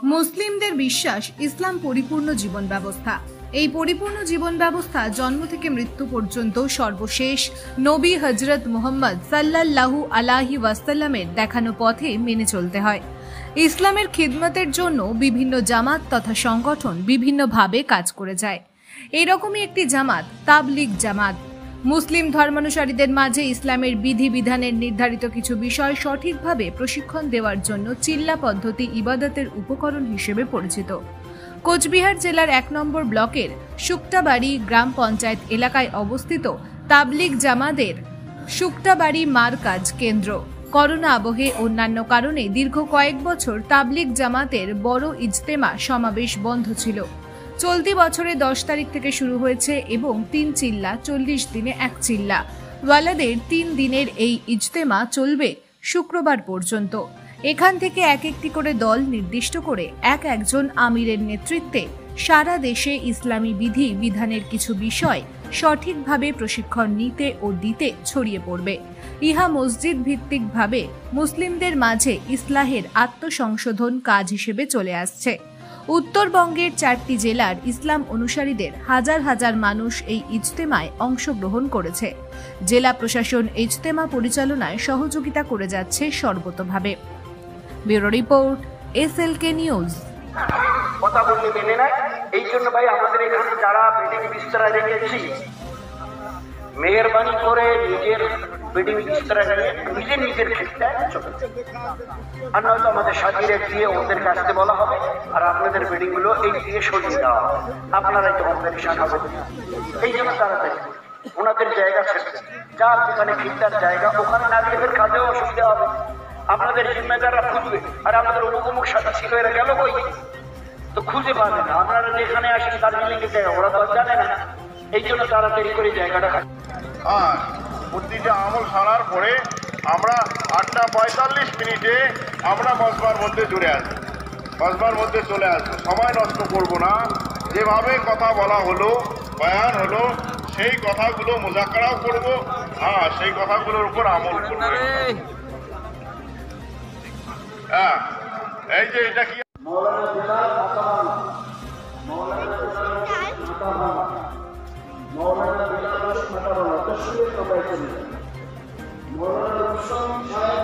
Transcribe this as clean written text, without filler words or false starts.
মুসলিমদের বিশ্বাস ইসলাম পরিপূর্ণ জীবন ব্যবস্থা। এই পরিপূর্ণ জীবন ব্যবস্থা জন্ম থেকে মৃত্যু পর্যন্ত সর্বশেষ নবী হযরত মুহাম্মদ সাল্লাল্লাহু আলাইহি ওয়াসাল্লামের দেখানো পথে মেনে চলতে হয়। ইসলামের খিদমতের জন্য বিভিন্ন জামাত তথা সংগঠন বিভিন্নভাবে কাজ করে যায়। এরকমই একটি জামাত তাবলিগ জামাত। মুসলিম ধর্মানুসারীদের মাঝে ইসলামের বিধিবিধানের নির্ধারিত কিছু বিষয় সঠিকভাবে প্রশিক্ষণ দেওয়ার জন্য চিল্লা পদ্ধতি ইবাদতের উপকরণ হিসেবে পরিচিত। কোচবিহার জেলার 1 নম্বর ব্লকের শুক্তাবাড়ি গ্রাম পঞ্চায়েত এলাকায় অবস্থিত তাবলিগ জামাতের শুক্তাবাড়ি মারকাজ কেন্দ্র করোনা আবহে অন্যান্য কারণে দীর্ঘ কয়েক বছর তাবলিগ জামাতের বড় ইজতেমা সমাবেশ বন্ধ ছিল। চলতি বছরে 10 তারিখ থেকে শুরু হয়েছে এবং 3 চিল্লা 40 দিনে 1 চিল্লা ওয়ালাদের 3 দিনের এই ইজতেমা চলবে শুক্রবার পর্যন্ত। এখান থেকে এক একটি করে দল নির্দিষ্ট করে একজন আমিরের নেতৃত্বে সারা দেশে ইসলামী বিধি বিধানের কিছু বিষয় সঠিকভাবে প্রশিক্ষণ নিতে ও দিতে ছড়িয়ে পড়বে। ইহা মসজিদ ভিত্তিকভাবে মুসলিমদের মাঝে ইসলাহের আত্মসংশোধন কাজ হিসেবে চলে আসছে। উত্তরবঙ্গের 4টি জেলার ইসলাম অনুসারীদের হাজার হাজার মানুষ এই ইজতেমায় অংশগ্রহণ করেছে। জেলা প্রশাসন ইজতেমা পরিচালনায় সহযোগিতা করে যাচ্ছে সর্বতোভাবে। Bureau report, SLK news. কথা বললে মেনে নেয়, এই জন্য ভাই আমাদের এখানে যারা বেডিং বিস্তরা রেখেছি, মেহরবানি করে নিজের বেডিং বিস্তরা রেখে নিজের ক্ষেত্রে আর নয়তো আমাদের সাথীরা দিয়ে ওদের কাছে বলা হবে আর আপনাদের বেডিং গুলো এই দিয়ে সরিয়ে দেওয়া হবে, আপনারাই তো কম্পিটিশন হবে। এই জন্য তাড়াতাড়ি ওনাদের জায়গা ছেড়ে যার যেখানে খিদ্দার জায়গা ওখানে না গেলে কাজেও অসুবিধা হবে। আপনাদের জিম্মেদাররা খুঁজবে আর আমাদের অমুক সাথী ছিল এরা গেল কই, তো খুঁজে পাবে না। আপনারা যেখানে আসেন দার্জিলিং এর জায়গা ওরা তো জানে না, এই জন্য তাড়াতাড়ি করে জায়গাটা খায়। প্রতিটা আমল সারার পরে আমরা 8টা 45 মিনিটে আমরা মসবার মধ্যে জুড়ে আসবো, মসবার মধ্যে চলে আসবো। সময় নষ্ট করব না। যেভাবে কথা বলা হলো, বয়ান হলো, সেই কথাগুলো মুযাক্কারাও করব, সেই কথাগুলোর উপর আমল করব। এই যে এটা কি মৌলানা বিলাল মাতাবানা, মৌলানা বিলাল মাতাবানা তশরিফ সবাই করেন। মৌলানা রুস্তম সাহেব